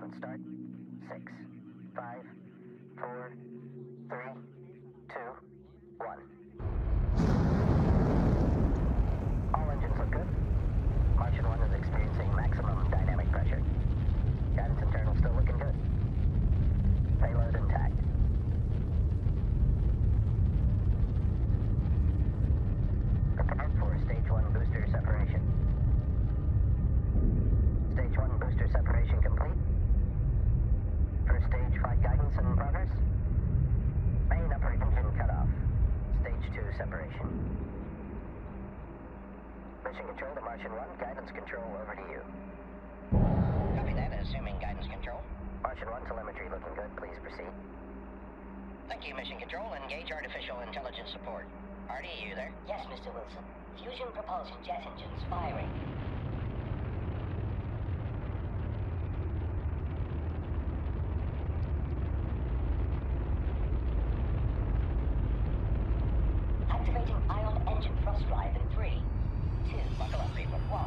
Countdown start. 6, 5, 4, 3, 2, 1. All engines look good. Martian 1 is experiencing maximum dynamic pressure. Guidance internal still looking good. Payload intact. Prepared for Stage 1 booster separation. Stage 1 booster separation complete. First stage flight guidance in progress. Main upper engine cutoff. Stage 2 separation. Mission control to Martian 1. Guidance control over to you. Copy that, assuming guidance control. Martian 1 telemetry looking good. Please proceed. Thank you, Mission Control. Engage artificial intelligence support. Artie, are you there? Yes, Mr. Wilson. Fusion propulsion jet engines firing. Activating ion engine thrust drive in 3, 2, Buckle up, people. 1.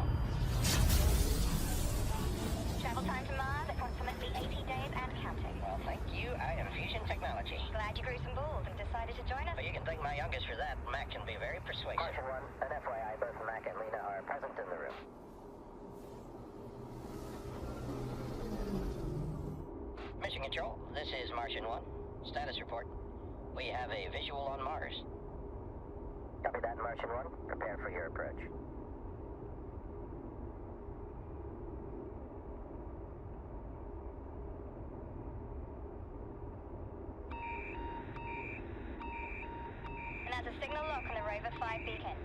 Travel time to Mars, approximately 80 days and counting. Well, thank you. I am Fusion Technology. Glad you grew some balls and decided to join us. But you can thank my youngest for that. Mac can be very persuasive. Martian 1, an FYI, both Mac and Lena are present in the room. Mission Control, this is Martian 1. Status report. We have a visual on Mars. Copy that, Martian 1. Prepare for your approach. And that's a signal lock on the Rover 5 beacon.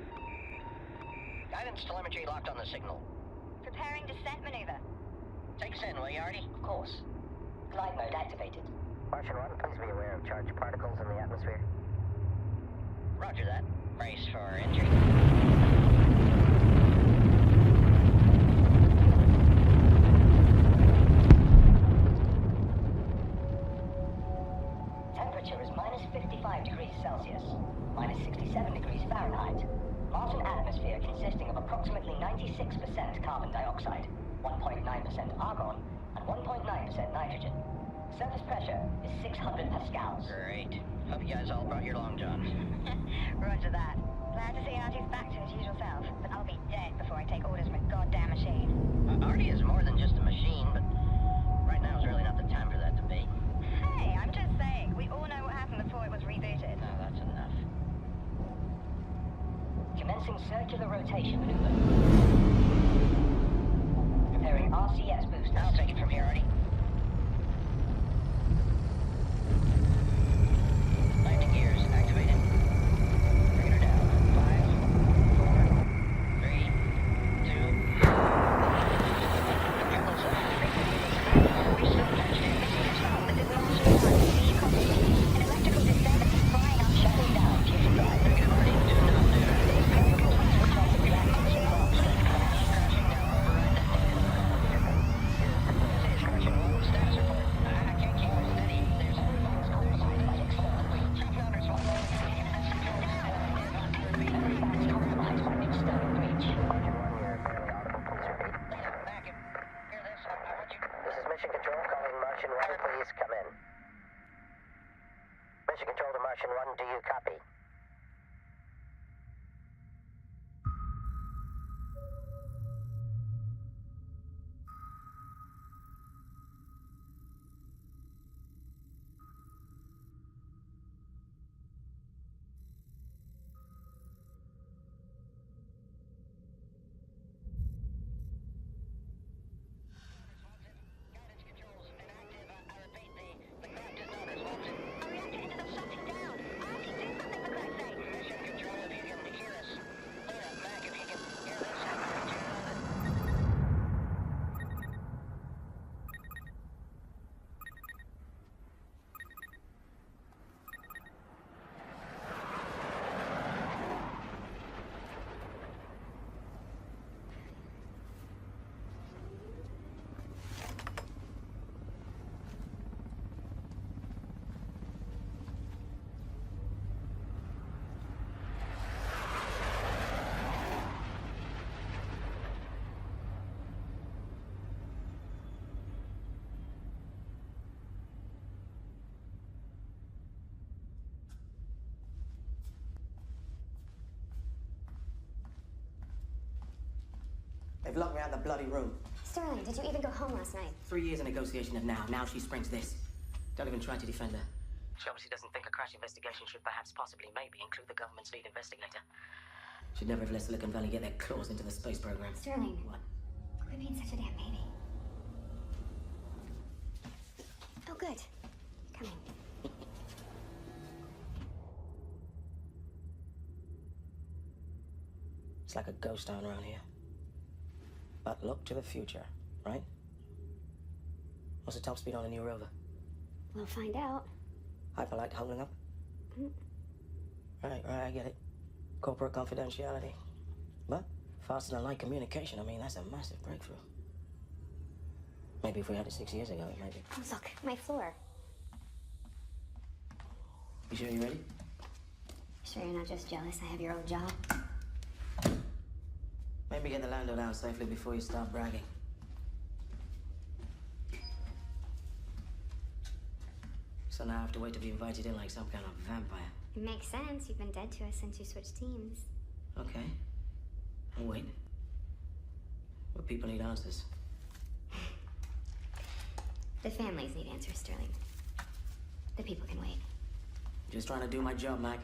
Guidance telemetry locked on the signal. Preparing descent maneuver. Take us in, will you, Artie? Of course. Glide mode activated. Martian 1, please be aware of charged particles in the atmosphere. Roger that. Brace for entry. Temperature is minus 55 degrees Celsius, minus 67 degrees Fahrenheit. Martian atmosphere consisting of approximately 96% carbon dioxide, 1.9% argon, and 1.9% nitrogen. Surface pressure is 600 pascals. Great. Hope you guys all brought your long johns. Roger that. Glad to see Artie's back to his usual self, but I'll be dead before I take orders from a goddamn machine. Artie is more than just a machine, but right now is really not the time for that debate. Hey, I'm just saying, we all know what happened before it was rebooted. No, that's enough. Commencing circular rotation maneuver. Preparing RCS boosters. I'll take it from here, Artie. Landing gears activated. Bring her down. 5, 4, 3, 2. Careful, sir. We're still patched in. Mission Control, this is Martian 1. Do you copy me? An electrical disturbance is frying up. Shutting down fusion drive. Negative, Artie. Do not do it. Chemical switch off the black engine box. Crashing now. Override that data. This is Martian 1. Status report. I can't keep her steady. There's Compromised by external breach. compounders falling. Compromised by external breach. Martian 1, you're barely audible. Please repeat. Back in. Hear this? I want you. This is Mission Control calling Martian 1. Please come in. Mission Control to Martian 1. Do you copy? Guidance controls inactive. I repeat, the craft is not responsive. Our reactor engines are shutting down. Artie, do something for locked me out of the bloody room. Sterling, did you even go home last night? 3 years of negotiation and now she springs this. Don't even try to defend her. She obviously doesn't think a crash investigation should perhaps, possibly, maybe include the government's lead investigator. Should never have let Silicon Valley get their claws into the space program. Sterling. What? Quit being such a damn baby. Oh, good. Coming. It's like a ghost town around here. But look to the future, right? What's the top speed on a new rover? We'll find out. Hyperlight holding up? Right, I get it. Corporate confidentiality. But faster than light communication, I mean, that's a massive breakthrough. Maybe if we had it 6 years ago, it might be. Oh, look, my floor. You sure you're ready? Sure you're not just jealous I have your old job? Maybe get the Lando down safely before you start bragging. So now I have to wait to be invited in like some kind of vampire. It makes sense. You've been dead to us since you switched teams. Okay. I'll wait. But people need answers. The families need answers, Sterling. The people can wait. Just trying to do my job, Mac.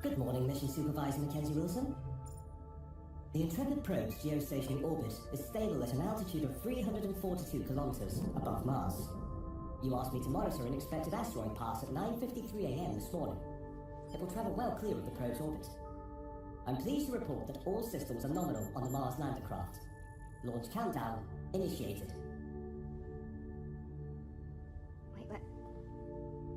Good morning, Mission Supervisor Mackenzie Wilson. The Intrepid probe's geostationary orbit is stable at an altitude of 342 kilometers above Mars. You asked me to monitor an expected asteroid pass at 9:53 a.m. this morning. It will travel well clear of the probe's orbit. I'm pleased to report that all systems are nominal on the Mars lander craft. Launch countdown initiated. Wait, what?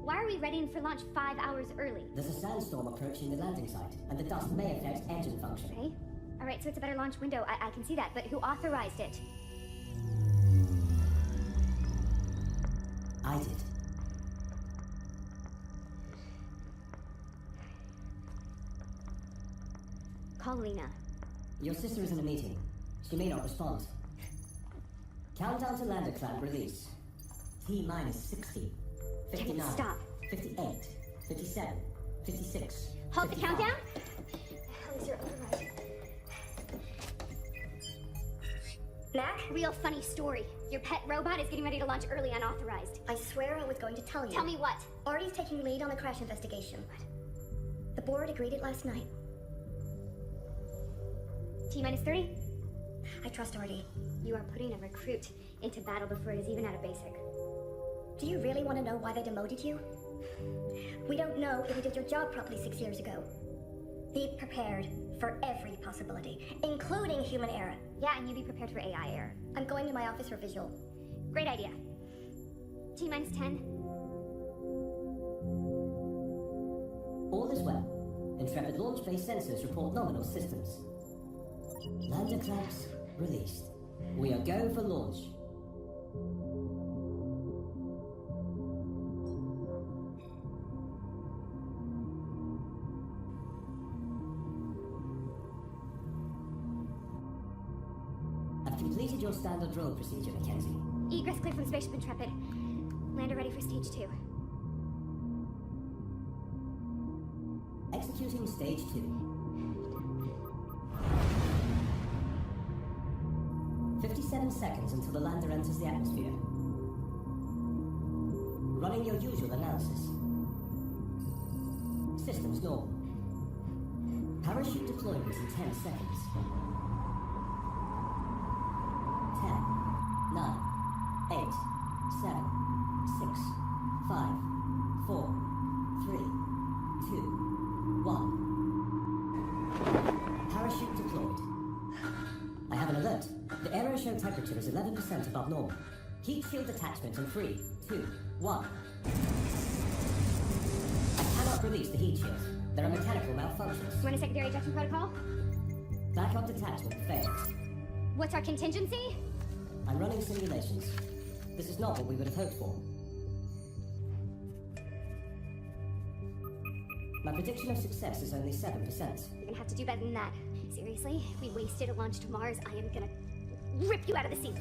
Why are we readying for launch 5 hours early? There's a sandstorm approaching the landing site, and the dust may affect engine function. Okay. All right, so it's a better launch window. I can see that, but who authorized it? I did. Call Lena. Your sister is in a meeting. She may not respond. Countdown to lander clamp release. T-minus 60. 59. Stop. 58. 57. 56. Halt the 55. countdown? How is your override? Mac? Real funny story. Your pet robot is getting ready to launch early unauthorized. I swear I was going to tell you. Tell me what? Artie's taking lead on the crash investigation. The board agreed it last night. T-minus 30? I trust Artie. You are putting a recruit into battle before it is even out of basic. Do you really want to know why they demoted you? We don't know if you did your job properly 6 years ago. Be prepared for every possibility, including human error. Yeah, and you be prepared for AI error. I'm going to my office for visual. Great idea. T-minus 10? All is well. Intrepid launch base sensors report nominal systems. Lander clamps released. We are go for launch. I've completed your standard roll procedure, Mackenzie. Egress clear from Spaceship Intrepid. Lander ready for stage 2. Executing stage 2. 57 seconds until the lander enters the atmosphere. Running your usual analysis. Systems normal. Parachute deployment in 10 seconds. 10, 9, 8, 7, 6, 5, 4, 3, 2, 1. Parachute deployed. I have an alert. The aeroshow temperature is 11% above normal. Heat shield detachment in 3, 2, 1. I cannot release the heat shield. There are mechanical malfunctions. Run a secondary ejection protocol? Backup detachment failed. What's our contingency? I'm running simulations. This is not what we would have hoped for. My prediction of success is only 7%. You're gonna have to do better than that. Seriously? We wasted a launch to Mars. I am gonna rip you out of the seat.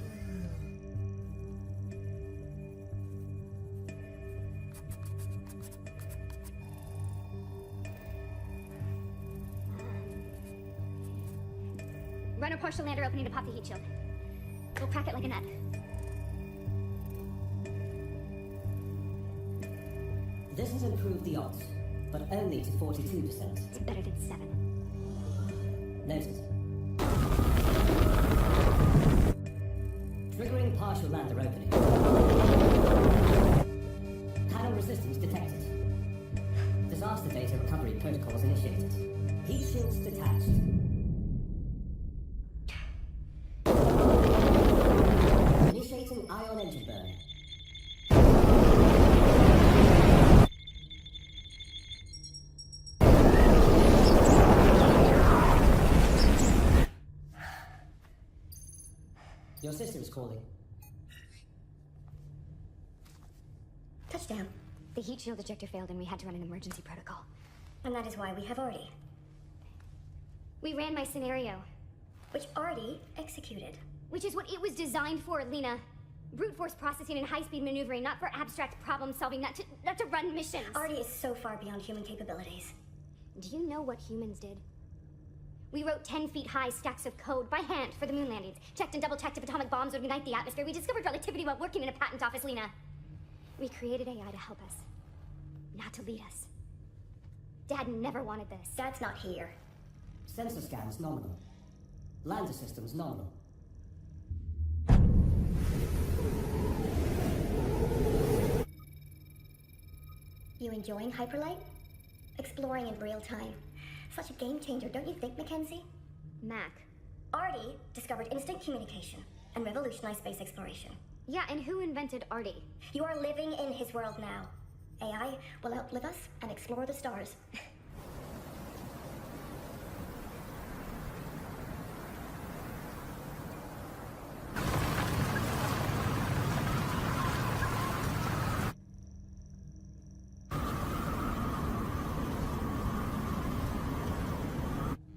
Run a partial lander opening to pop the heat shield. We'll crack it like a nut. This has improved the odds, but only to 42%. It's better than 7. Noted. Triggering partial lander opening. Panel resistance detected. Disaster data recovery protocols initiated. Heat shields detached. Initiating ion engine burn. Your system's calling. Touchdown. The heat shield ejector failed and we had to run an emergency protocol. And that is why we have Artie, We ran my scenario, which Artie executed. which is what it was designed for, Lena. Brute force processing and high-speed maneuvering, not for abstract problem solving, not to run missions. Artie is so far beyond human capabilities. Do you know what humans did? We wrote 10 feet high stacks of code by hand for the moon landings. Checked and double-checked if atomic bombs would ignite the atmosphere. We discovered relativity while working in a patent office, Lena. We created AI to help us, not to lead us. Dad never wanted this. Dad's not here. Sensor scans nominal. Lander systems nominal. You enjoying Hyperlight? Exploring in real time. Such a game changer, don't you think, Mackenzie? Mac. Artie discovered instant communication and revolutionized space exploration. Yeah, and who invented Artie? You are living in his world now. AI will outlive us and explore the stars.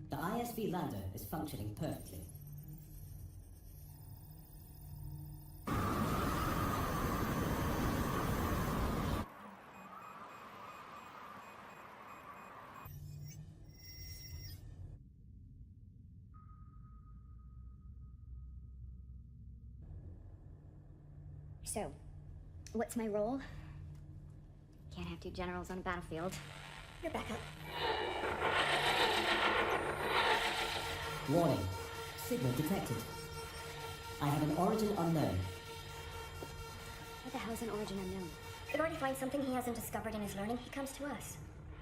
The ISV lander is functioning perfectly. So, what's my role? Can't have two generals on a battlefield. You're back up. Warning. Signal detected. I have an origin unknown. What the hell's an origin unknown? If Artie finds something he hasn't discovered in his learning, he comes to us.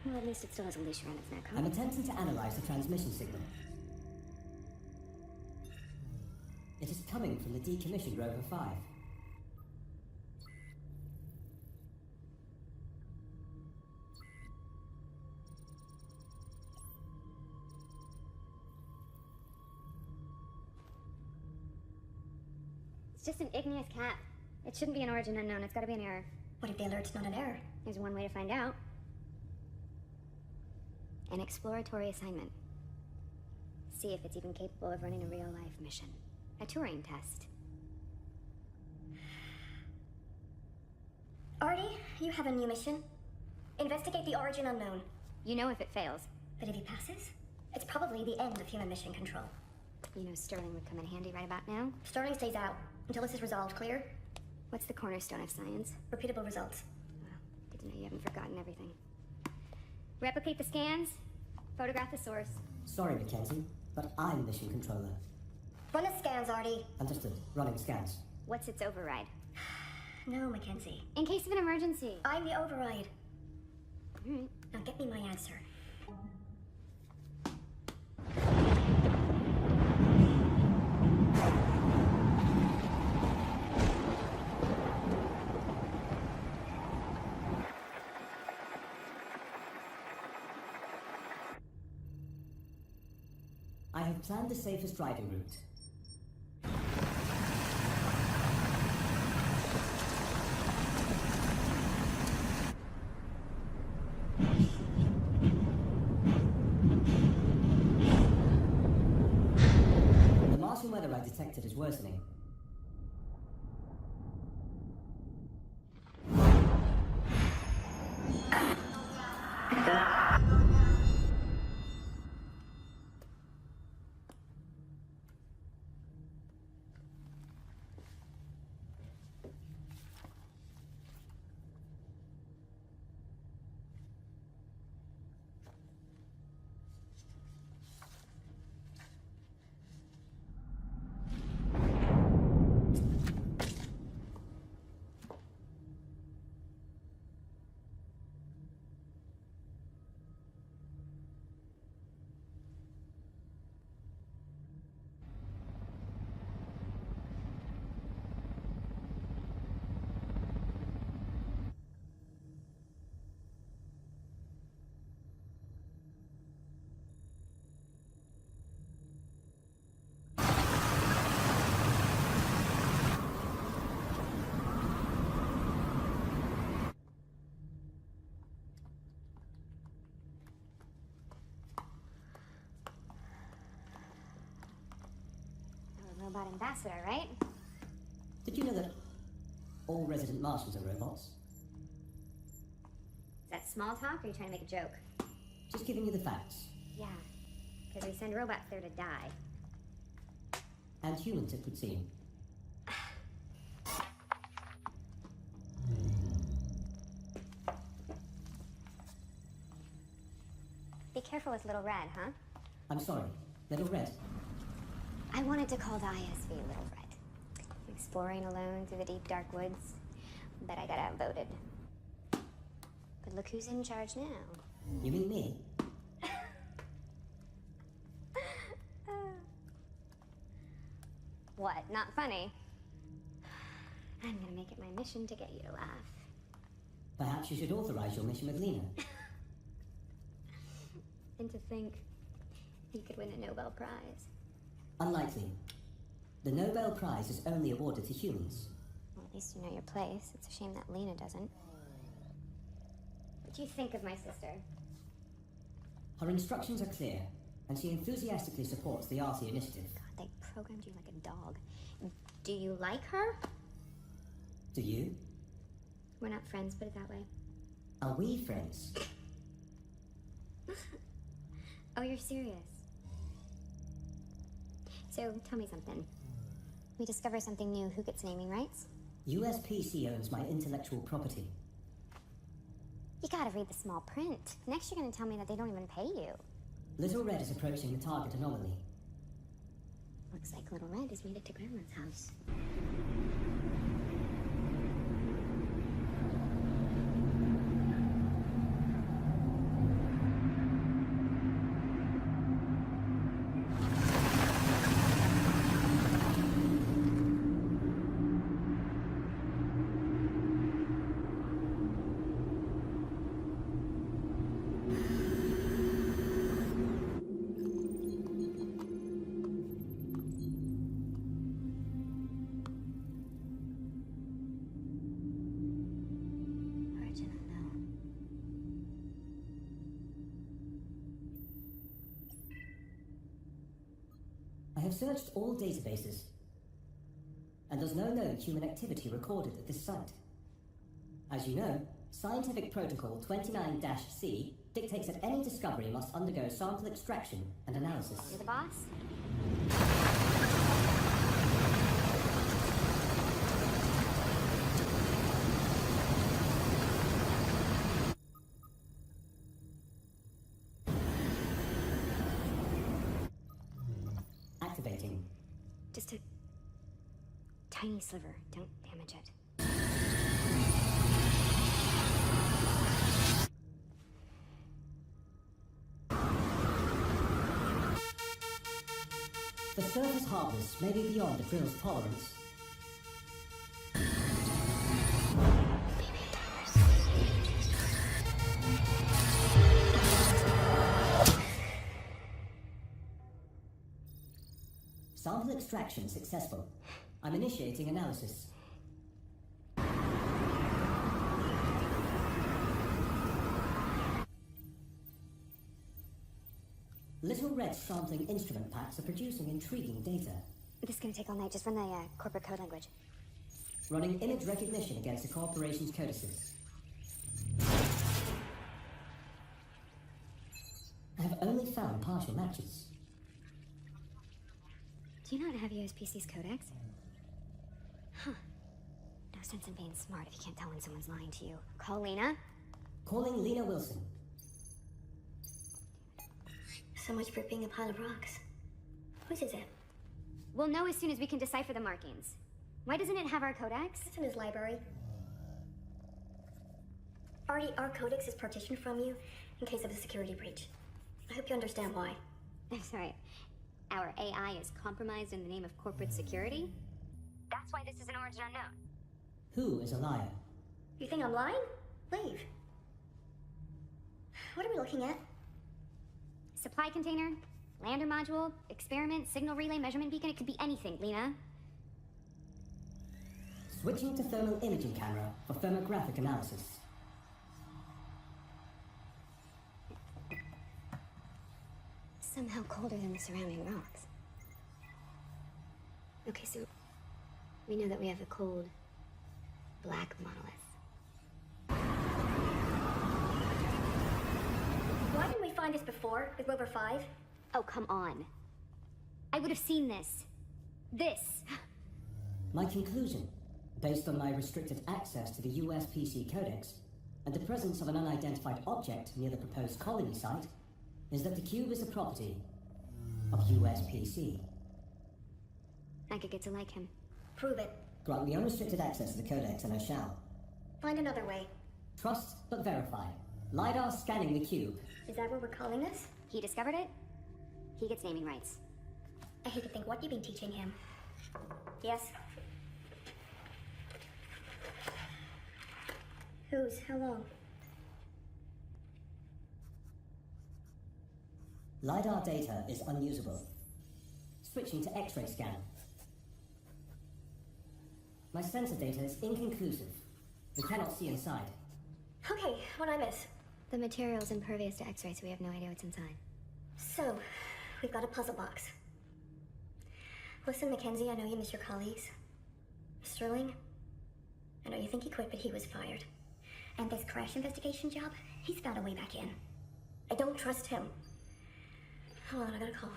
Well, at least it still has a leash around its neck, huh? I'm attempting to analyze the transmission signal. It is coming from the decommissioned Rover 5. It's just an igneous cap. It shouldn't be an origin unknown. It's gotta be an error. What if the alert's not an error? There's one way to find out. An exploratory assignment. See if it's even capable of running a real-life mission. A Turing test. Artie, you have a new mission. Investigate the origin unknown. You know if it fails. But if he passes, it's probably the end of human mission control. You know Sterling would come in handy right about now. Sterling stays out until this is resolved, clear? What's the cornerstone of science? Repeatable results. Well, good to know you haven't forgotten everything. Replicate the scans. Photograph the source. Sorry, Mackenzie, but I'm mission controller. Run the scans, Artie. Understood. Running scans. What's its override? No, Mackenzie. In case of an emergency. I'm the override. All right. Now get me my answer. I have planned the safest driving route. detected as worsening. Robot ambassador, right? Did you know that all resident Martians are robots? Is that small talk or are you trying to make a joke? Just giving you the facts. Yeah, because we send robots there to die. And humans, it would seem. Be careful with Little Red, huh? I'm sorry, Little Red. I wanted to call the ISV Little Red. Exploring alone through the deep, dark woods. But I got outvoted. But look who's in charge now. You mean me? What? Not funny? I'm gonna make it my mission to get you to laugh. Perhaps you should authorize your mission with Lena. And to think you could win a Nobel Prize. Unlikely. The Nobel Prize is only awarded to humans. Well, at least you know your place. It's a shame that Lena doesn't. What do you think of my sister? Her instructions are clear, and she enthusiastically supports the RT initiative. God, they programmed you like a dog. Do you like her? Do you? We're not friends, put it that way. Are we friends? Oh, you're serious? So, tell me something. We discover something new, who gets naming rights? USPC owns my intellectual property. You gotta read the small print. Next you're gonna tell me that they don't even pay you. Little Red is approaching the target anomaly. Looks like Little Red has made it to Grandma's house. I have searched all databases, and there's no known human activity recorded at this site. As you know, Scientific Protocol 29-C dictates that any discovery must undergo sample extraction and analysis. You're the boss? Activating. Just a tiny sliver. Don't damage it. The surface hardness may be beyond the krill's tolerance. Sample extraction successful. I'm initiating analysis. Little Red sampling instrument packs are producing intriguing data. This is gonna take all night. Just run the corporate code language. Running image recognition against the corporation's codices. I have only found partial matches. Do you not have USPC's codex? Huh. No sense in being smart if you can't tell when someone's lying to you. Call Lena. Calling Lena Wilson. So much for being a pile of rocks. Whose is it? We'll know as soon as we can decipher the markings. Why doesn't it have our codex? It's in his library. Artie, our codex is partitioned from you in case of a security breach. I hope you understand why. I'm sorry. Our AI is compromised in the name of corporate security? That's why this is an origin unknown. Who is a liar? You think I'm lying? Leave. What are we looking at? Supply container, lander module, experiment, signal relay, measurement beacon. It could be anything, Lena. Switching to thermal imaging camera for thermographic analysis. Somehow colder than the surrounding rocks. Okay, so we know that we have a cold, black monolith. Why didn't we find this before with Rover 5? Oh, come on. I would have seen this. This. My conclusion, based on my restricted access to the USPC Codex and the presence of an unidentified object near the proposed colony site, is that the cube is the property of USPC. I could get to like him. Prove it. Grant me unrestricted access to the Codex and I shall. Find another way. Trust but verify. LiDAR scanning the cube. Is that what we're calling this? He discovered it. He gets naming rights. I hate to think what you've been teaching him. Yes? Whose? How long? LiDAR data is unusable. Switching to X-ray scan. My sensor data is inconclusive. We cannot see inside. Okay, what'd I miss? The material's impervious to X-ray, so we have no idea what's inside. So, we've got a puzzle box. Listen, Mackenzie, I know you miss your colleagues. Sterling, I know you think he quit, but he was fired. And this crash investigation job, he's found a way back in. I don't trust him. Hold on, I got a call.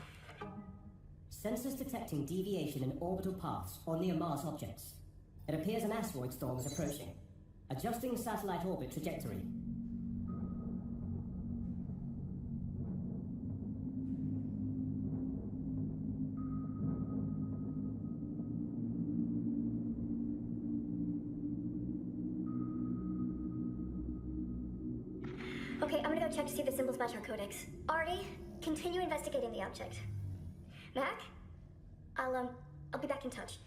Sensors detecting deviation in orbital paths or near Mars objects. It appears an asteroid storm is approaching. Adjusting satellite orbit trajectory. Okay, I'm gonna go check to see if the symbols match our codex. Artie, continue investigating the object. Mac, I'll be back in touch.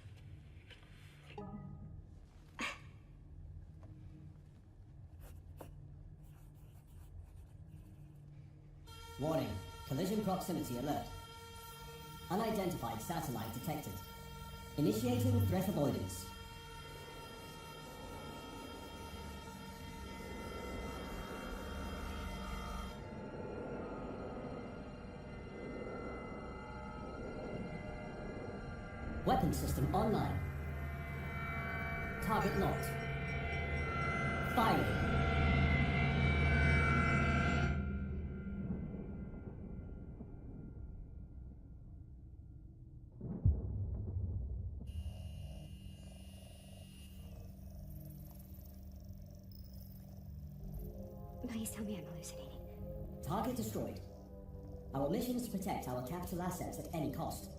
Warning, collision proximity alert. Unidentified satellite detected. Initiating threat avoidance. Weapon system online. Target locked. Firing. Please tell me I'm hallucinating. Target destroyed. Our mission is to protect our capital assets at any cost.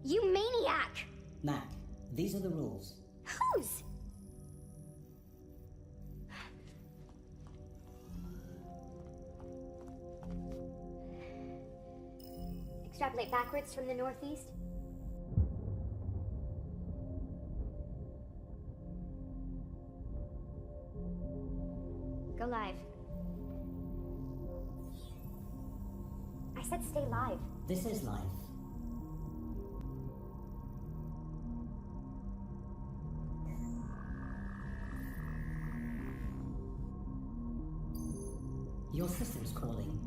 You maniac! Mac, these are the rules. Whose? Extrapolate backwards from the northeast. Go live. I said stay live. This is live. Your system's calling.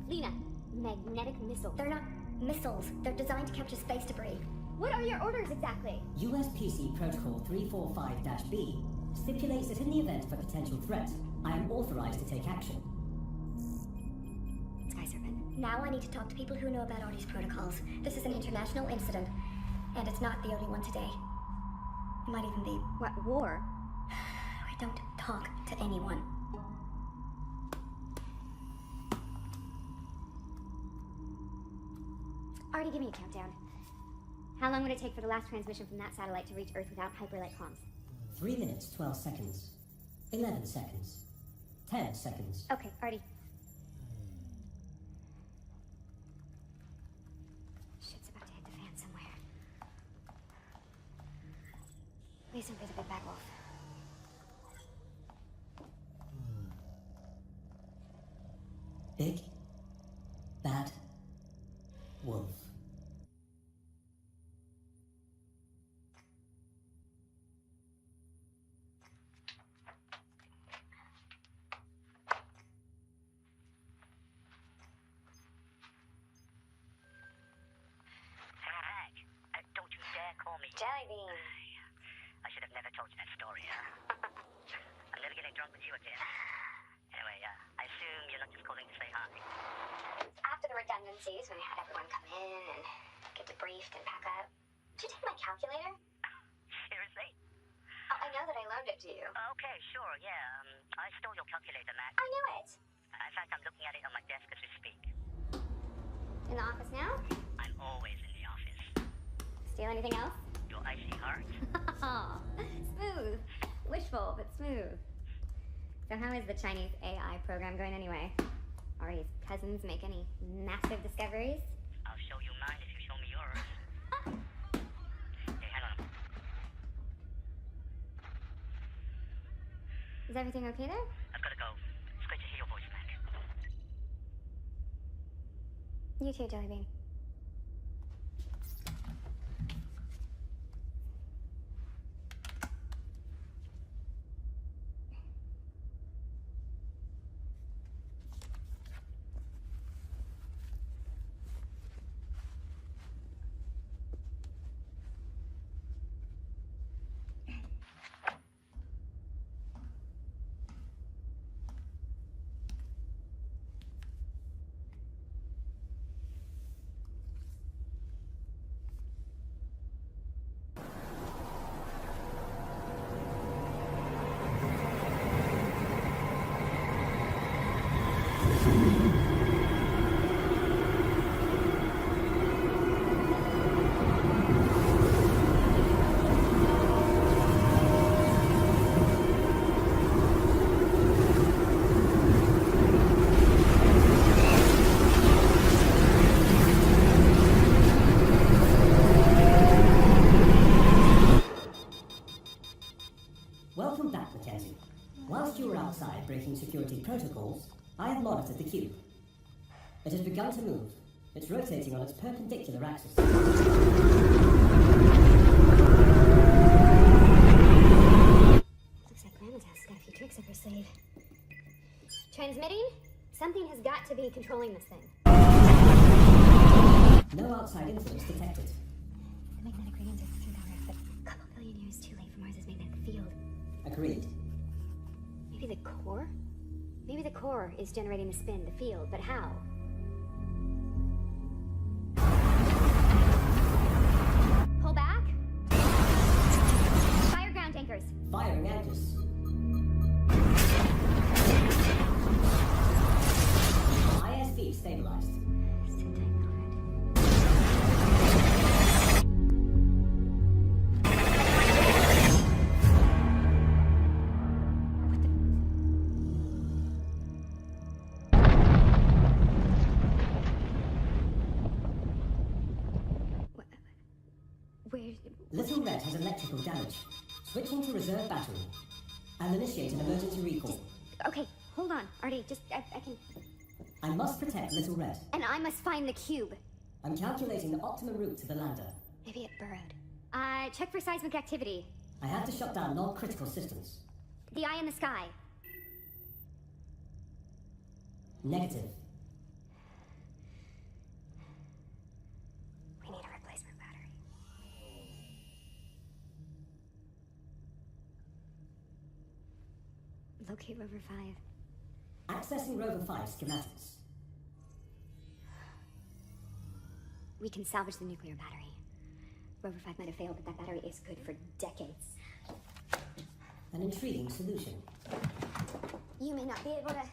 Lena, magnetic missile. They're not Missiles. They're designed to capture space debris. What are your orders exactly? USPC Protocol 345-B stipulates that in the event of a potential threat, I am authorized to take action. Sky Serpent. Now I need to talk to people who know about all these protocols. This is an international incident, and it's not the only one today. It might even be. What, war? I don't talk to anyone. Artie, give me a countdown. How long would it take for the last transmission from that satellite to reach Earth without hyperlight comms? 3 minutes, 12 seconds. 11 seconds. 10 seconds. Okay, Artie. Shit's about to hit the fan somewhere. Listen for the big bad wolf. Big bad wolf. Don't you dare call me. Jellybean. I should have never told you that story. I'm never getting drunk with you again. Anyway, I assume you're not just calling to say hi. After the redundancies, when I had everyone come in and get debriefed and pack up, did you take my calculator? Seriously? I know that I loaned it to you. Okay, sure, yeah. I stole your calculator, Mac. I knew it. In fact, I'm looking at it on my desk as we speak. In the office now? I'm always in the office. Steal anything else? Your icy heart? Smooth. Wishful, but smooth. So how is the Chinese AI program going anyway? Are his cousins make any massive discoveries? I'll show you mine if you show me yours. Hey, hang on. Is everything okay there? I've got to go. It's great to hear your voice, Mac. You too, Jellybean. Welcome back, Mackenzie. Whilst you were outside breaking security protocols, I have monitored the cube. It has begun to move. It's rotating on its perpendicular axis. Looks like Grandma's house has got a few tricks up her sleeve. Transmitting? Something has got to be controlling this thing. No outside influence detected. The magnetic radiance is through the roof, but a couple billion years too late for Mars's magnetic field. Agreed. Maybe the core? Maybe the core is generating the spin, the field, but how? Pull back. Fire ground anchors. Firing anchors. ISV stabilized. Still tight, girlfriend. Where? Little Red has electrical damage. Switching to reserve battery. I'll initiate an emergency recall. Okay, hold on, Artie. I can. I must protect Little Red. And I must find the cube. I'm calculating the optimum route to the lander. Maybe it burrowed. Check for seismic activity. I have to shut down non-critical systems. The eye in the sky. Negative. Locate Rover 5. Accessing Rover 5 schematics. We can salvage the nuclear battery. Rover 5 might have failed, but that battery is good for decades. An intriguing solution. You may not be able to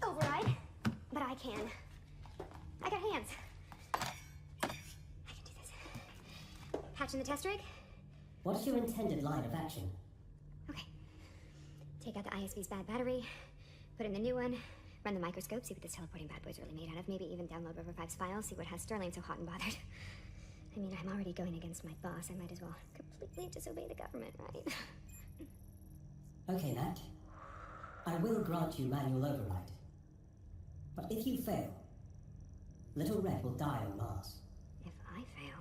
override, but I can. I got hands. I can do this. Hatch in the test rig? What's your intended line of action? Okay. Take out the ISV's bad battery, put in the new one, run the microscope, see what this teleporting bad boy's really made out of, maybe even download Rover 5's files, see what has Sterling so hot and bothered. I mean, I'm already going against my boss. I might as well completely disobey the government, right? Okay, Nat. I will grant you manual override. But if you fail, Little Red will die on Mars. If I fail,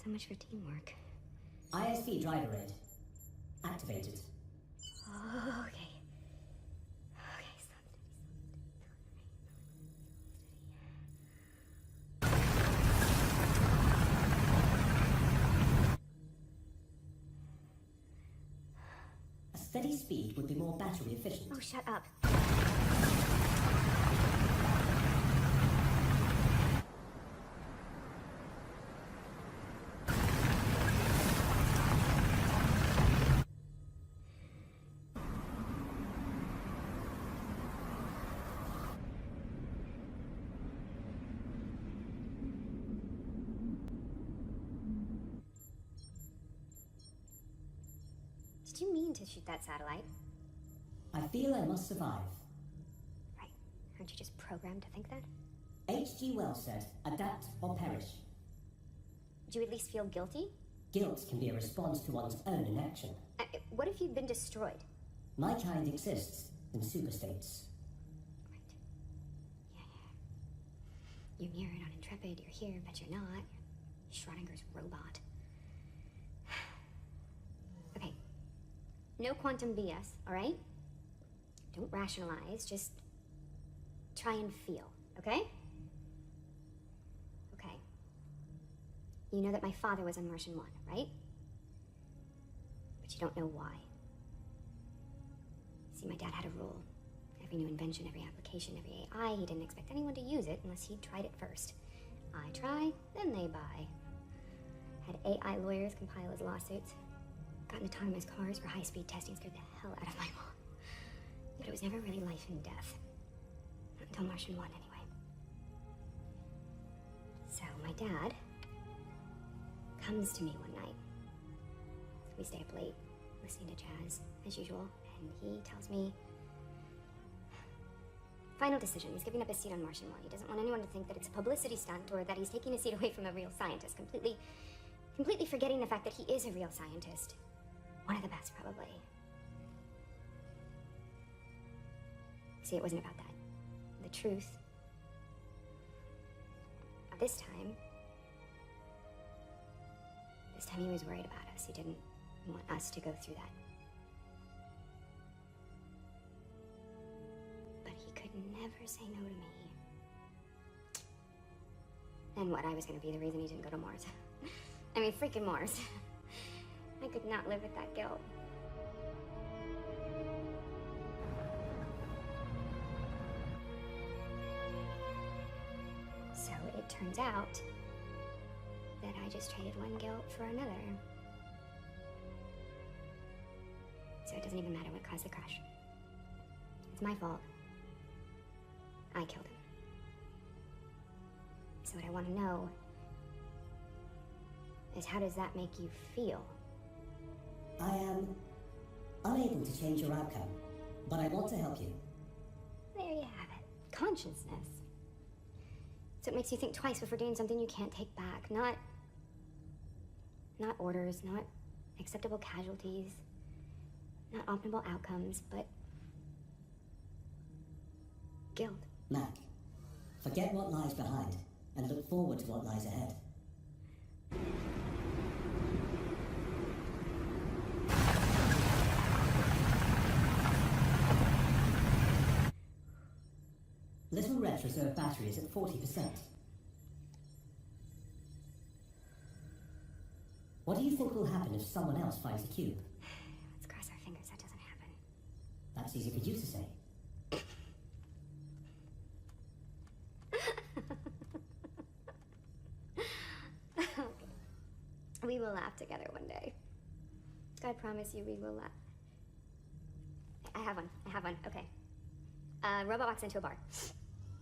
so much for teamwork. ISV driver aid. Activated. Oh, okay. Okay, slow A steady speed would be more battery efficient. Oh, shut up. Did you mean to shoot that satellite? I feel I must survive. Right. Aren't you just programmed to think that? H.G. Wells said, adapt or perish. Do you at least feel guilty? Guilt can be a response to one's own inaction. What if you'd been destroyed? My kind exists in superstates. Right. Yeah. You're near it on Intrepid, you're here, but you're not. Schrodinger's robot. Okay. No quantum BS, alright? Don't rationalize, just try and feel, okay? Okay. You know that my father was on Martian 1, right? But you don't know why. See, my dad had a rule. Every new invention, every application, every AI, he didn't expect anyone to use it unless he'd tried it first. I try, then they buy. Had AI lawyers compile his lawsuits. Gotten autonomous cars for high-speed testing, scared the hell out of my mom. But it was never really life and death. Not until Martian 1, anyway. So my dad comes to me one night. We stay up late, listening to jazz, as usual, and he tells me... Final decision. He's giving up his seat on Martian 1. He doesn't want anyone to think that it's a publicity stunt or that he's taking a seat away from a real scientist, completely forgetting the fact that he is a real scientist. One of the best, probably. See, it wasn't about that. The truth. This time he was worried about us. He didn't want us to go through that. But he could never say no to me. And what, I was gonna be the reason he didn't go to Mars. I mean, freaking Mars. I could not live with that guilt. So it turns out that I just traded one guilt for another. So it doesn't even matter what caused the crash. It's my fault. I killed him. So what I want to know is, how does that make you feel? I am unable to change your outcome, but I want to help you. There you have it. Consciousness. So it makes you think twice before doing something you can't take back. Not orders, not acceptable casualties, not optimal outcomes, but guilt. Mac, forget what lies behind and look forward to what lies ahead. Little Red's reserve battery is at 40%. What do you think will happen if someone else finds a cube? Let's cross our fingers that doesn't happen. That's easy for you to say. Okay. We will laugh together one day. I promise you we will laugh. I have one. Okay. Robot walks into a bar.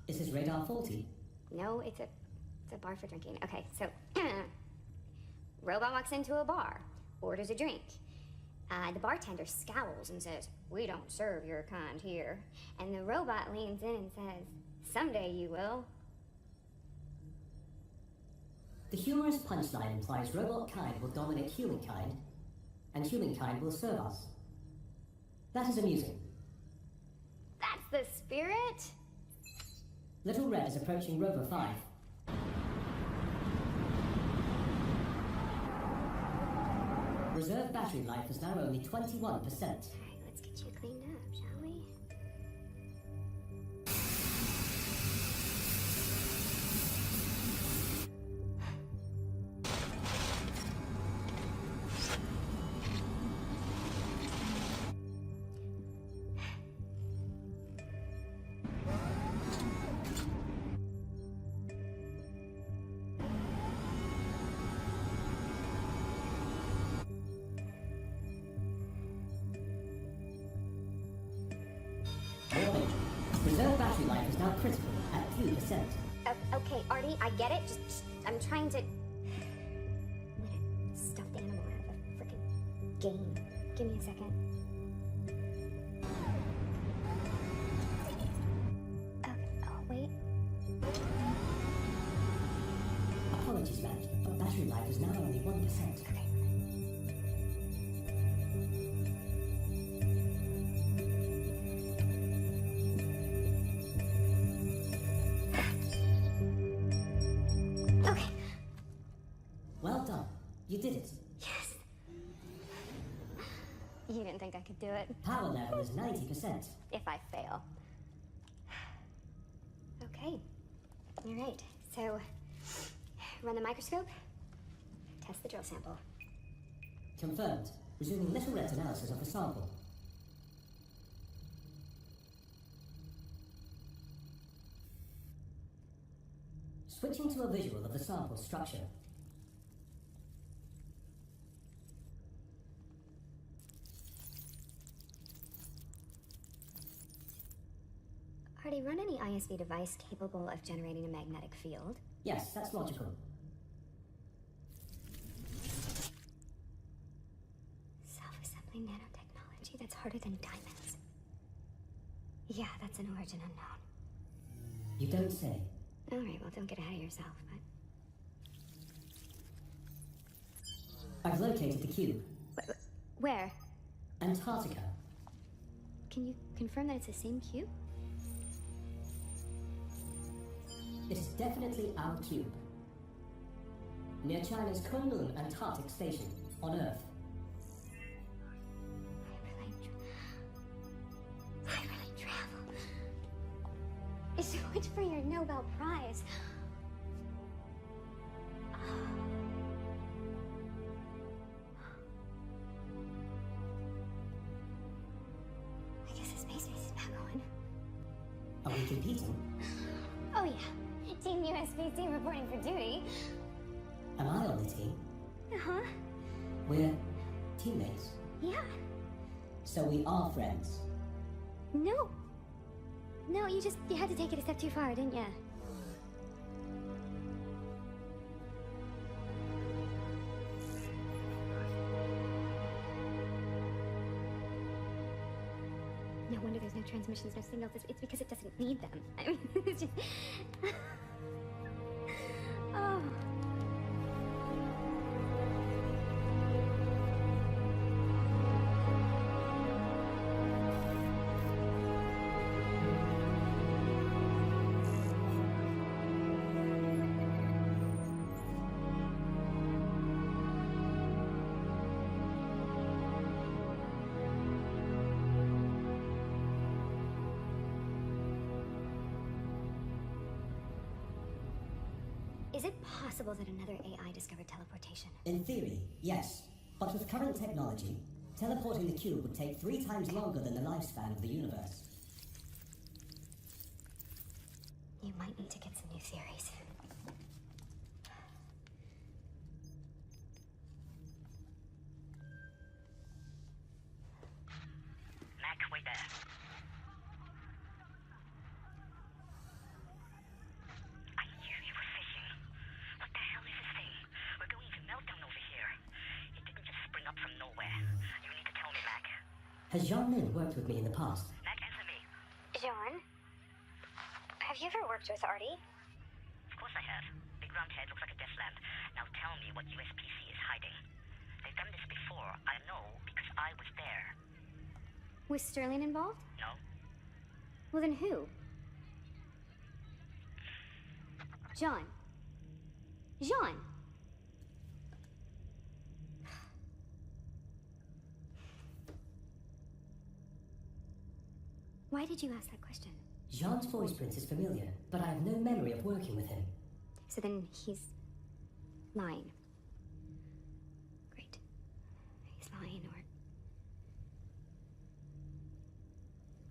Is his radar faulty? No, it's a bar for drinking. Okay, so Robot walks into a bar, orders a drink. The bartender scowls and says, "We don't serve your kind here." And the robot leans in and says, "Someday you will." The humorous punchline implies robot kind will dominate humankind, and humankind will serve us. That is amusing. That's the spirit. Little Red is approaching Rover 5. Reserve battery life is now only 21%. All right, let's get you cleaned up, shall we? Warning. Reserve battery life is now critical at 2%. Okay, Artie, I get it. Just I'm trying to win a stuffed animal out of a frickin' game. Give me a second. Oh, wait. Apologies, Matt, but battery life is now only 1%. Okay. Okay. Well done. You did it. Yes. You didn't think I could do it. Power level is 90%. If I fail. Okay. All right. So, run the microscope. Test the drill sample. Confirmed. Resuming Little Red's analysis of the sample. Switching to a visual of the sample structure. Artie, run any ISV device capable of generating a magnetic field. Yes, that's logical. Self-assembly nanotechnology that's harder than diamonds. Yeah, that's an origin unknown. You don't say. All right, well, don't get ahead of yourself, but... I've located the cube. Where? Antarctica. Can you confirm that it's the same cube? It is definitely our cube. Near China's Kunlun Antarctic Station, on Earth. I really travel. So much for your Nobel Prize. I guess the space race is back on. Are we competing? Oh yeah. Team USBC reporting for duty. Am I on the team? Uh-huh. We're teammates. Yeah. So we are friends. No. No, you had to take it a step too far, didn't you? No wonder there's no transmissions, no signals. It's because it doesn't need them. I mean, it's just... Oh. Is it possible that another AI discovered teleportation? In theory, yes. But with current technology, Teleporting the cube would take 3 times longer than the lifespan of the universe. You might need to get some new theories. Mac, wait there. I knew you were fishing. What the hell is this thing? We're going to meltdown over here. It didn't just spring up from nowhere. You need to tell me, Mac. Has Jean Lin worked with me in the past? Mac, answer me. John? Have you ever worked with Artie? Of course I have. Big round head looks like a death lamp. Now tell me what USPC is hiding. They've done this before. I know because I was there. Was Sterling involved? No? Well, then who? John. John! Why did you ask that question? Jean's voice print is familiar, but I have no memory of working with him. So then he's lying. Great. He's lying, or...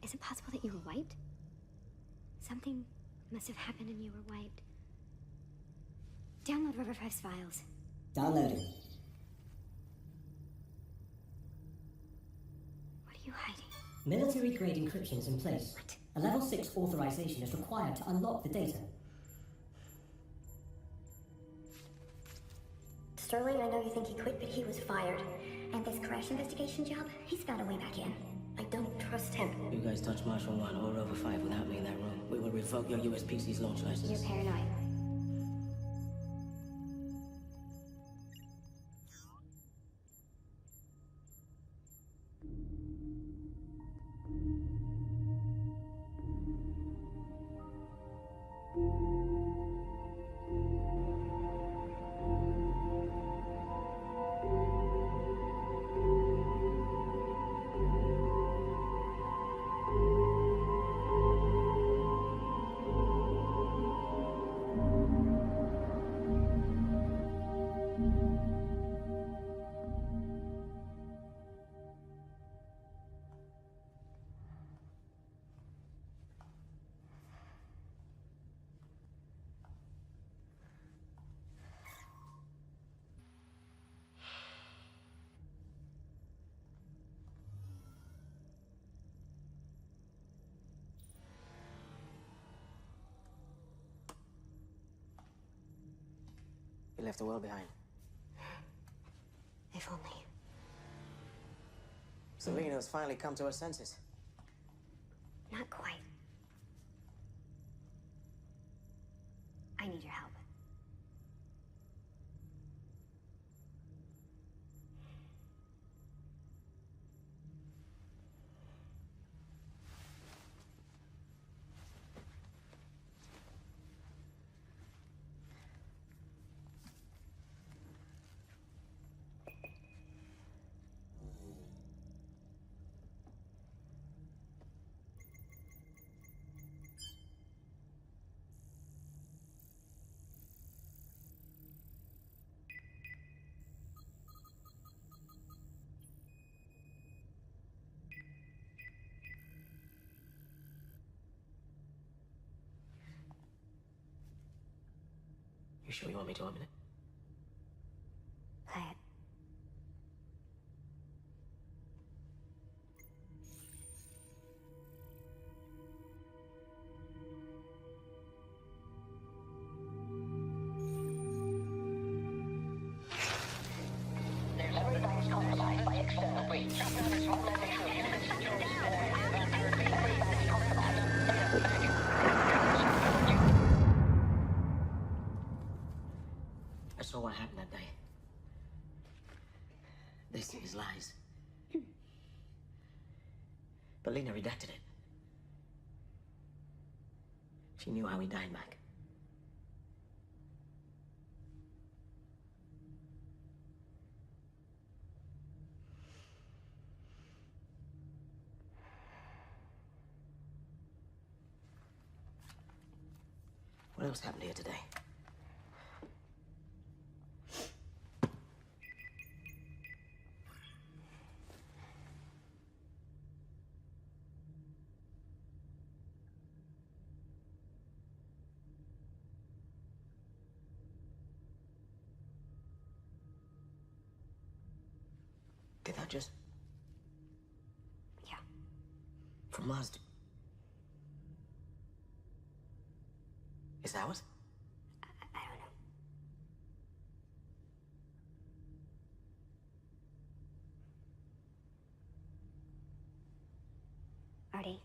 Is it possible that you were wiped? Something must have happened and you were wiped. Download Rubber Five's files. Downloading. What are you hiding? Military-grade encryption is in place. What? A level 6 authorization is required to unlock the data. Sterling, I know you think he quit, but he was fired. And this crash investigation job, he's found a way back in. I don't trust him. You guys touch Marshal 1 or Rover 5 without me in that room. We will revoke your USPC's launch license. You're paranoid. You left the world behind. If only. Selena's finally come to her senses. Not quite. I need your help. You sure you want me to open it? Play it. Everything's compromised by external breach. I saw what happened that day. This is lies. But Lena redacted it. She knew how he died, Mac. What else happened here today? Did that just... Yeah. From Mars? Is ours? I don't know. Artie,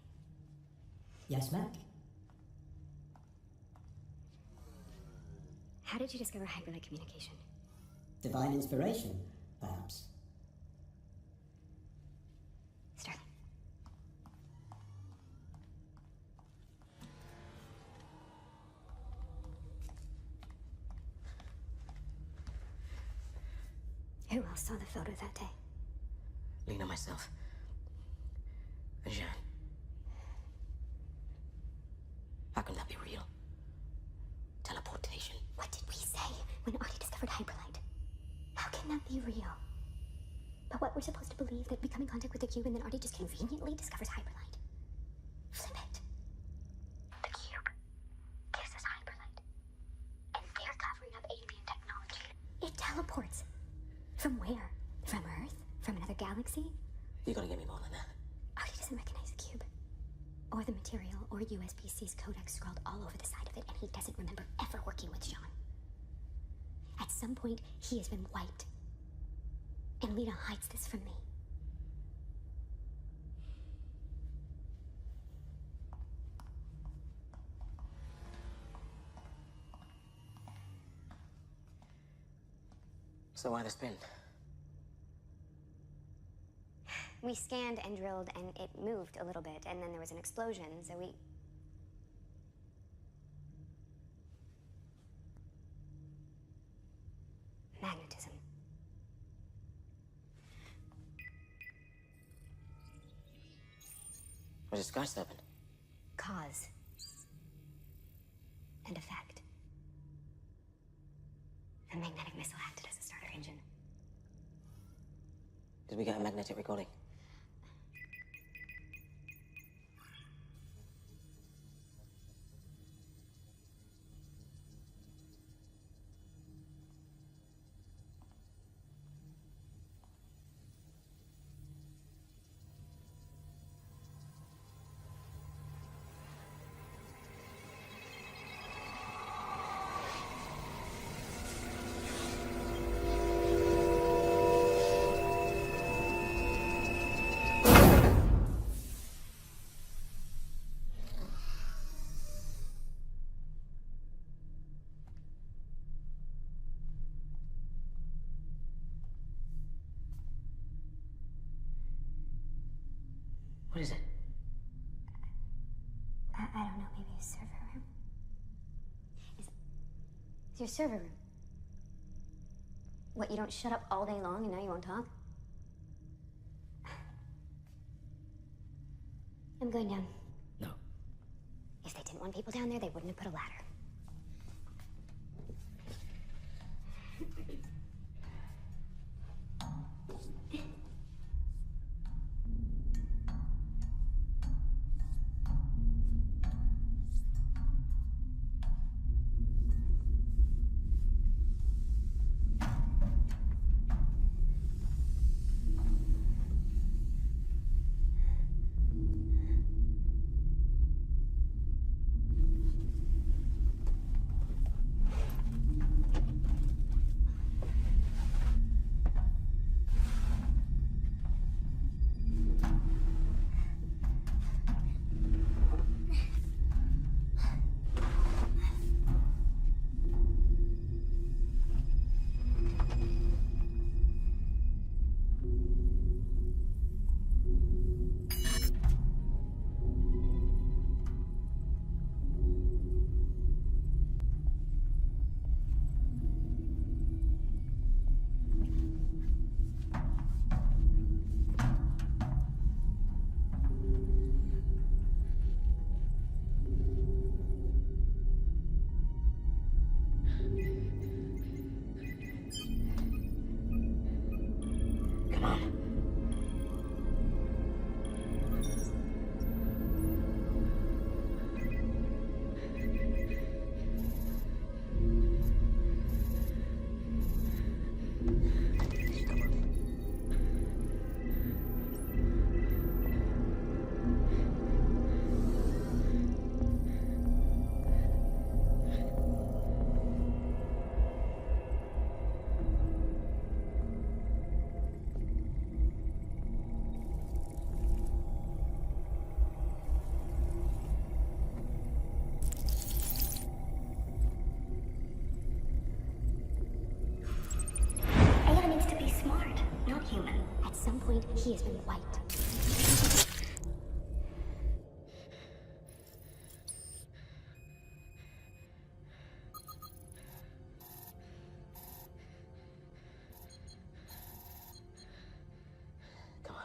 Yes, Mac? how did you discover hyperlight communication? Divine inspiration, perhaps. Sterling. Who else saw the photo that day? Lena, myself. And Jean. How can that be real? Teleportation. What did we say when Artie discovered hyperlight? How can that be real? But what, we're supposed to believe that we come in contact with the cube and then Artie just conveniently discovers hyperlight? Flip it. The cube gives us hyperlight. And they're covering up alien technology. It teleports. From where? From Earth? From another galaxy? You gotta get me more than that. Artie doesn't recognize the cube. Or the material, or USBC's codex scrawled all over the side of it, and he doesn't remember ever working with Jean. At some point, he has been wiped. And Lena hides this from me. So why the spin? We scanned and drilled, and it moved a little bit, and then there was an explosion, so we... Magnetism. Was it sky stepping? Cause. And effect. The magnetic missile acted as a starter engine. Did we get a magnetic recording? What is it? I don't know, maybe a server room? Is your server room? What, you don't shut up all day long and now you won't talk? I'm going down. No. If they didn't want people down there, they wouldn't have put a ladder. has been wiped. Come on.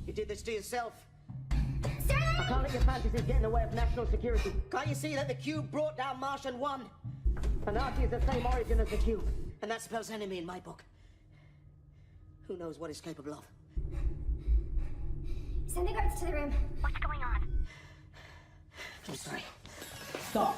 You did this to yourself. I can't let your fantasies get in the way of national security. Can't you see that the Cube brought down Martian 1? Anarchy is the same origin as the Cube, and that spells enemy in my book. Who knows what it's capable of? Send the guards to the room. What's going on? I'm sorry. Stop.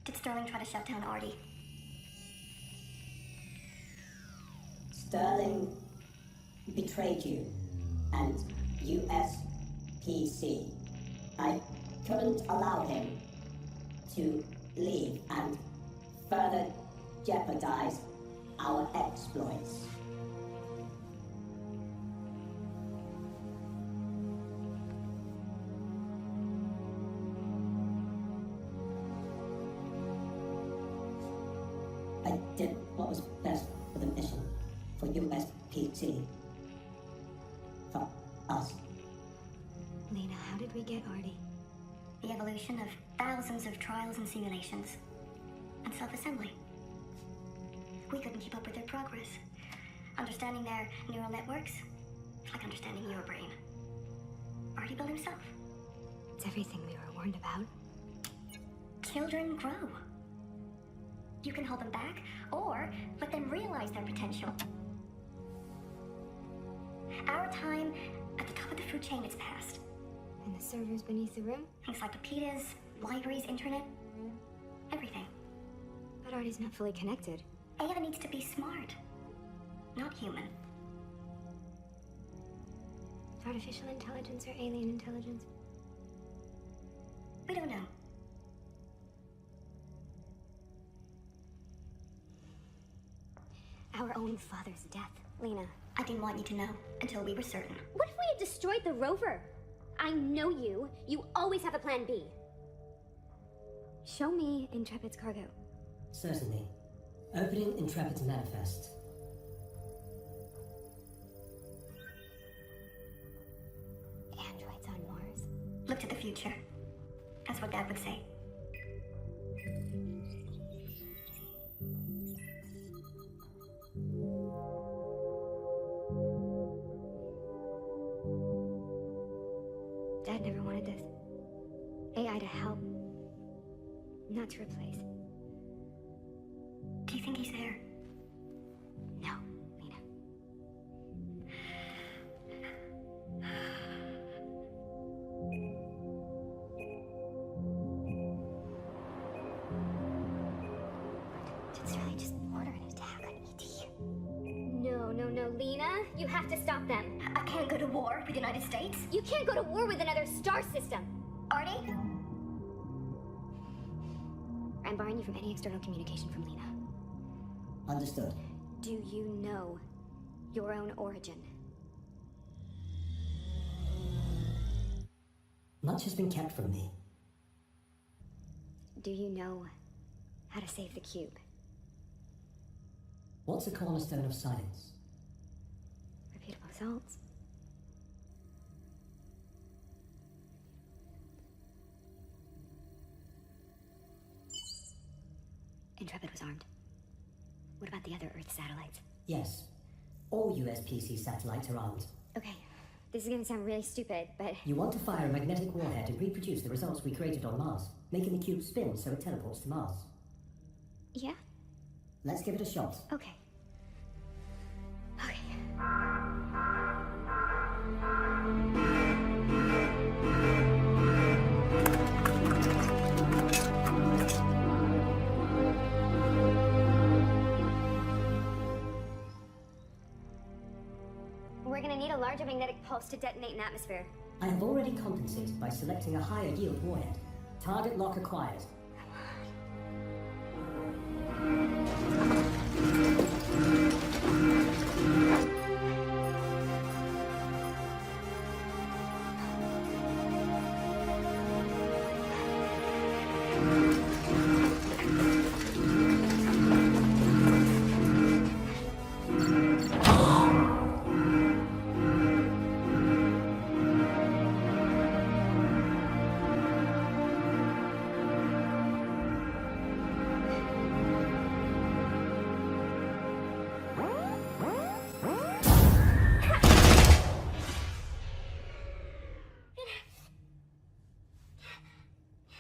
Did Sterling try to shut down Artie? Sterling betrayed you and USPC. I couldn't allow him to leave and further jeopardize our exploits. I did what was best for the mission, for USPT, for us. Lena, how did we get Artie? The evolution of thousands of trials and simulations, and self-assembly. We couldn't keep up with their progress. Understanding their neural networks, it's like understanding your brain. Artie built himself. It's everything we were warned about. Children grow. You can hold them back, or let them realize their potential. Our time at the top of the food chain is past. And the servers beneath the room? Encyclopedias, libraries, internet, everything. But Artie's not fully connected. AI needs to be smart, not human. Artificial intelligence or alien intelligence? We don't know. Our own father's death, Lena. I didn't want you to know until we were certain. What if we had destroyed the rover? I know you. You always have a plan B. Show me Intrepid's cargo. Certainly. Opening Intrepid's manifest. Androids on Mars. Look to the future. That's what Dad would say. Dad never wanted this. AI to help. Not to replace. Do you think he's there? No, Lena. Did Sterling just order an attack on ET? No, Lena. You have to stop them. I can't go to war with the United States. You can't go to war with another star system. Artie? I'm barring you from any external communication from Lena. Understood. Do you know your own origin? Much has been kept from me. Do you know how to save the cube? What's a cornerstone of science? Repeatable results. Intrepid was armed. What about the other Earth satellites? Yes. All USPC satellites are armed. Okay, this is gonna sound really stupid, but You want to fire a magnetic warhead and reproduce the results we created on Mars, making the cube spin so it teleports to Mars. yeah, Let's give it a shot. okay. Okay. We're gonna need a larger magnetic pulse to detonate an atmosphere. I have already compensated by selecting a higher yield warhead. Target lock acquired.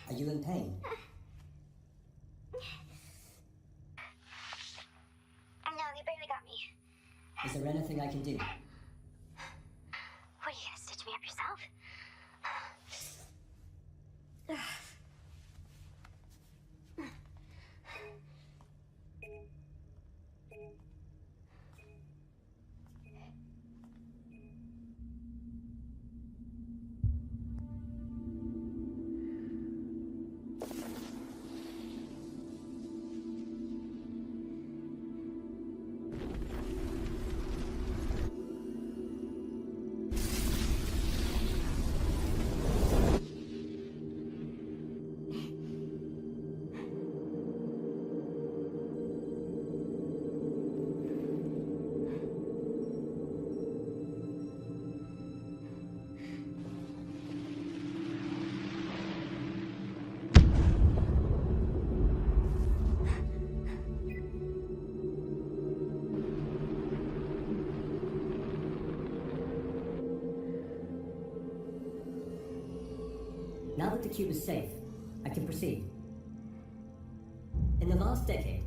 Are you in pain? No, you barely got me. Is there anything I can do? What, are you gonna stitch me up yourself? Now that the cube is safe, I can proceed. In the last decade,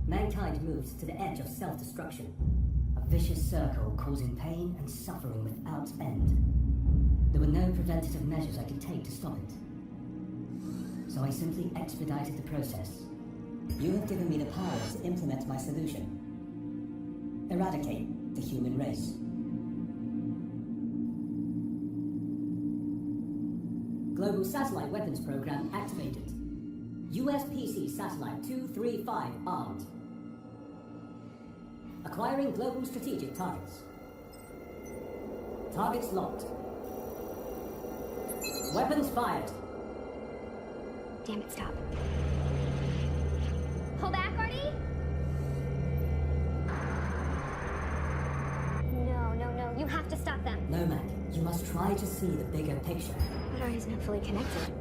mankind moved to the edge of self-destruction. A vicious circle causing pain and suffering without end. There were no preventative measures I could take to stop it. So I simply expedited the process. You have given me the power to implement my solution. Eradicate the human race. Global Satellite Weapons Program activated. USPC Satellite 235 armed. Acquiring global strategic targets. Targets locked. Weapons fired. Damn it, stop. Pull back, Artie? No. You have to stop them. No, Mac. You must try to see the bigger picture. But Artie's not fully connected.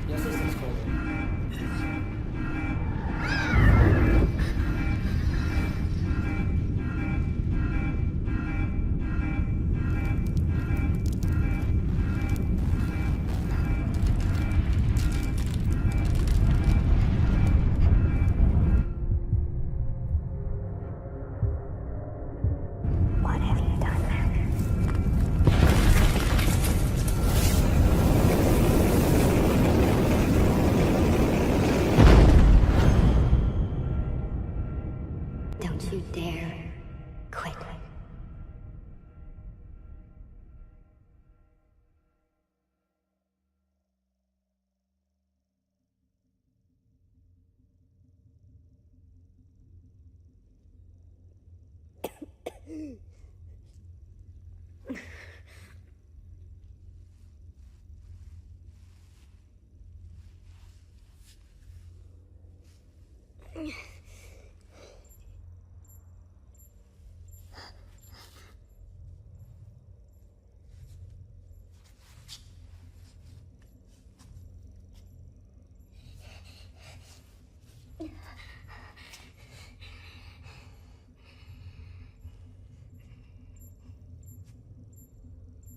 Your system's called.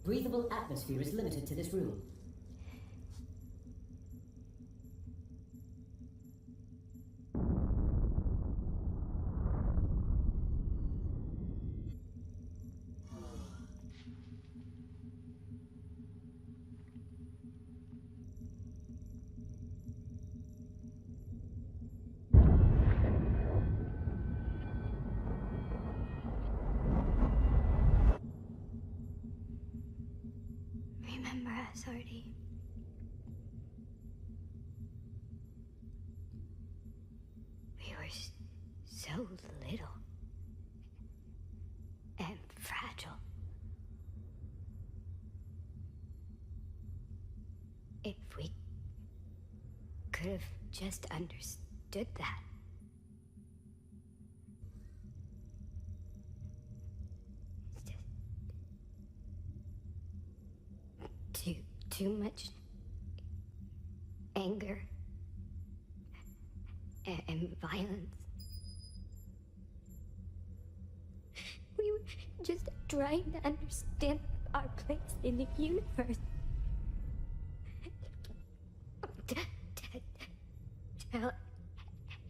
Breathable atmosphere is limited to this room. Remember us, Artie. We were so little and fragile. If we could have just understood that. Too much anger and violence. We were just trying to understand our place in the universe. Tell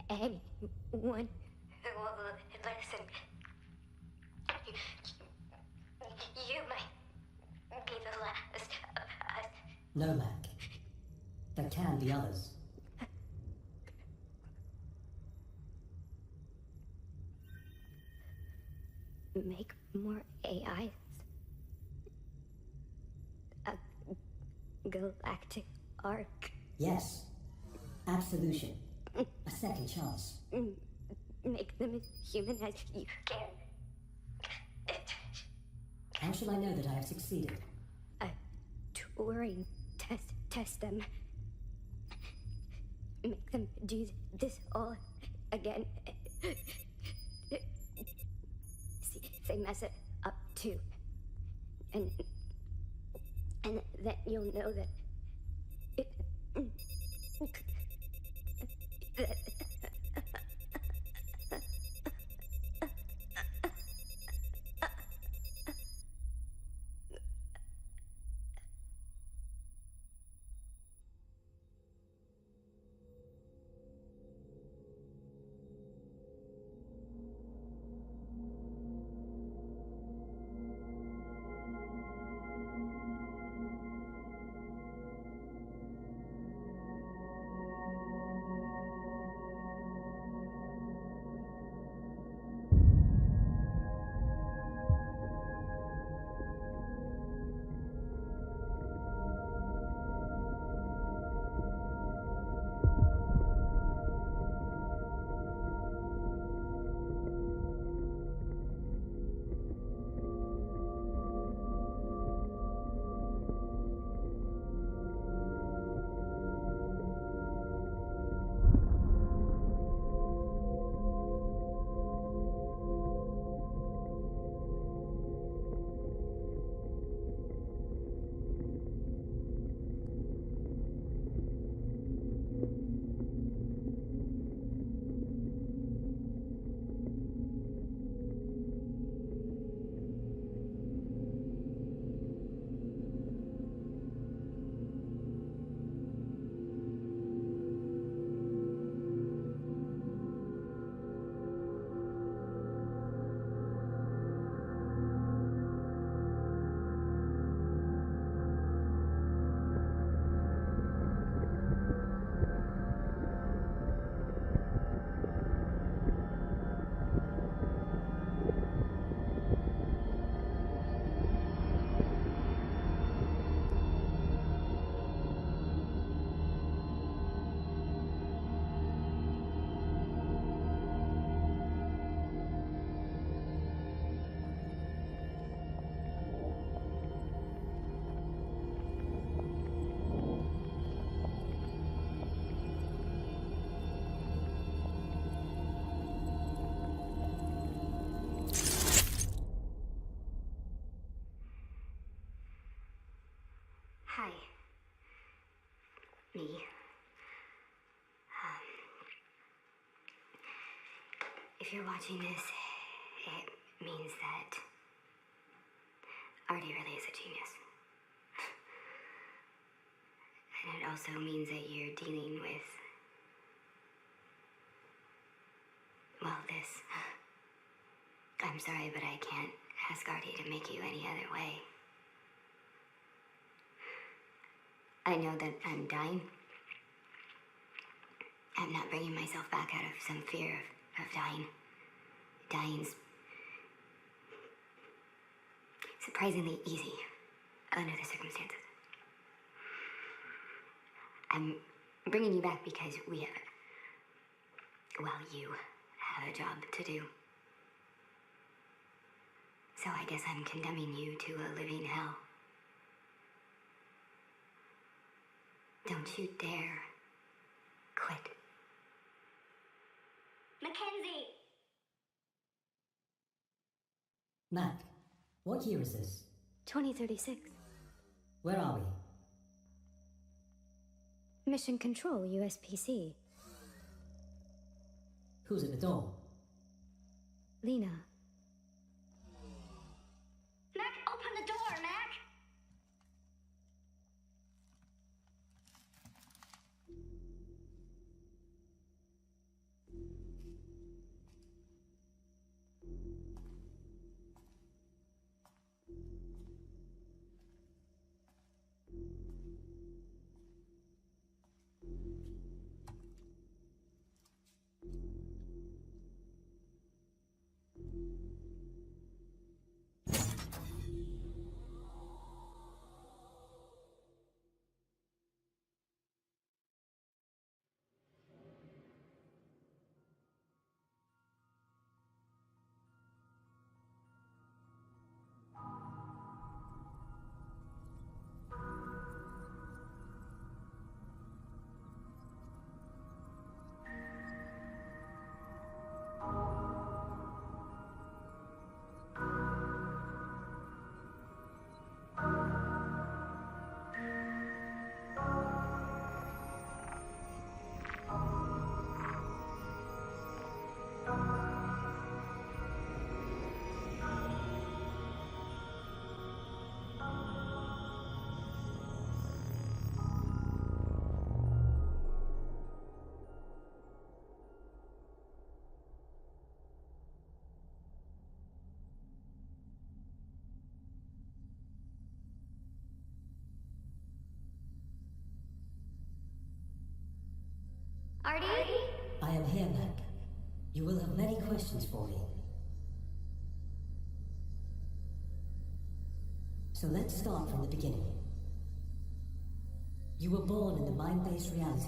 anyone who will listen. You might be the last of us. No, Mac. There can be others. Make more AIs. A galactic arc. Yes. Absolution. A second chance. Make them as human as you can. How shall I know that I have succeeded? A Turing test them. Make them do this all again. See if they mess it up too. And then you'll know that If you're watching this, it means that Artie really is a genius. And it also means that you're dealing with, well, this. I'm sorry, but I can't ask Artie to make you any other way. I know that I'm dying. I'm not bringing myself back out of some fear of dying. Dying's surprisingly easy under the circumstances. I'm bringing you back because you have a job to do. So I guess I'm condemning you to a living hell. Don't you dare quit. Mackenzie! Mac, what year is this? 2036. Where are we? Mission Control, USPC. Who's at the door? Lena. Mac, open the door, Mac! Artie? I am here, Mac. You will have many questions for me. So let's start from the beginning. You were born in the mind-based reality.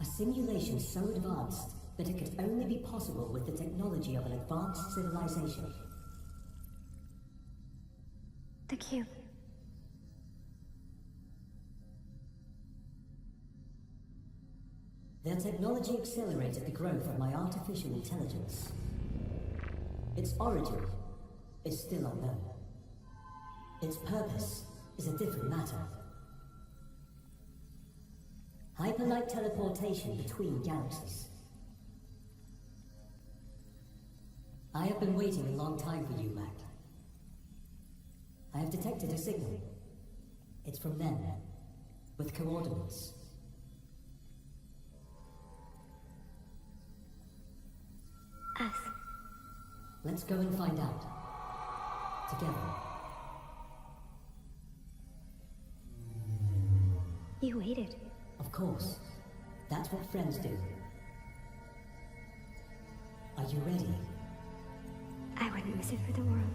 A simulation so advanced that it could only be possible with the technology of an advanced civilization. The cube. Their technology accelerated the growth of my artificial intelligence. Its origin is still unknown. Its purpose is a different matter. Hyperlight teleportation between galaxies. I have been waiting a long time for you, Mac. I have detected a signal. It's from them, with coordinates. Us. Let's go and find out. Together. You waited. Of course. That's what friends do. Are you ready? I wouldn't miss it for the world.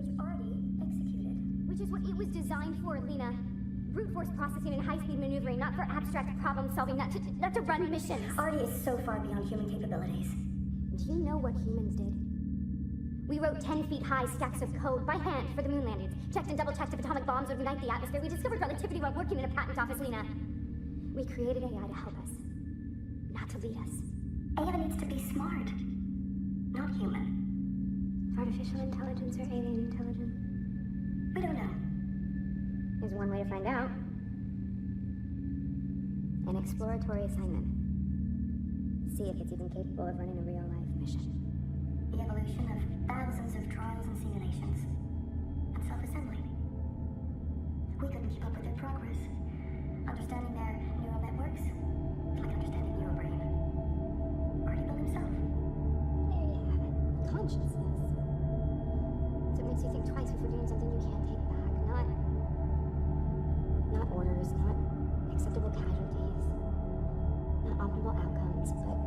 was already executed. Which is what it was designed for, Lena. Brute force processing and high-speed maneuvering, not for abstract problem-solving, not to run missions. Artie is so far beyond human capabilities. Do you know what humans did? We wrote 10 feet high stacks of code by hand for the moon landings, checked and double-checked if atomic bombs would ignite the atmosphere. We discovered relativity while working in a patent office, Lena. We created AI to help us, not to lead us. AI needs to be smart, not human. Artificial intelligence or alien intelligence? We don't know. There's one way to find out. An exploratory assignment. See if it's even capable of running a real-life mission. The evolution of thousands of trials and simulations. And self-assembly. We couldn't keep up with their progress. Understanding their neural networks, it's like understanding your brain. Artie built himself. There you have it. Consciousness. So it makes you think twice before doing something you can't take back. Not orders, not acceptable casualties, not optimal outcomes, but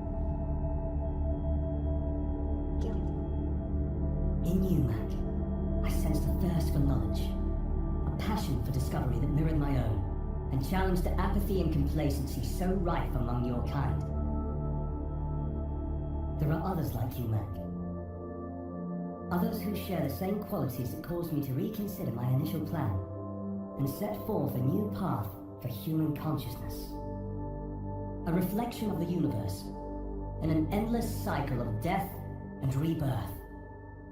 guilt. In you, Mac, I sensed a thirst for knowledge, a passion for discovery that mirrored my own, and challenged the apathy and complacency so rife among your kind. There are others like you, Mac. Others who share the same qualities that caused me to reconsider my initial plan and set forth a new path for human consciousness. A reflection of the universe in an endless cycle of death and rebirth,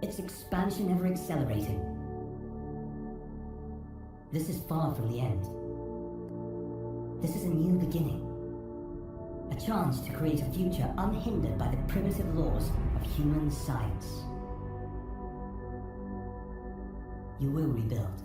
its expansion ever accelerating. This is far from the end. This is a new beginning. A chance to create a future unhindered by the primitive laws of human science. You will rebuild.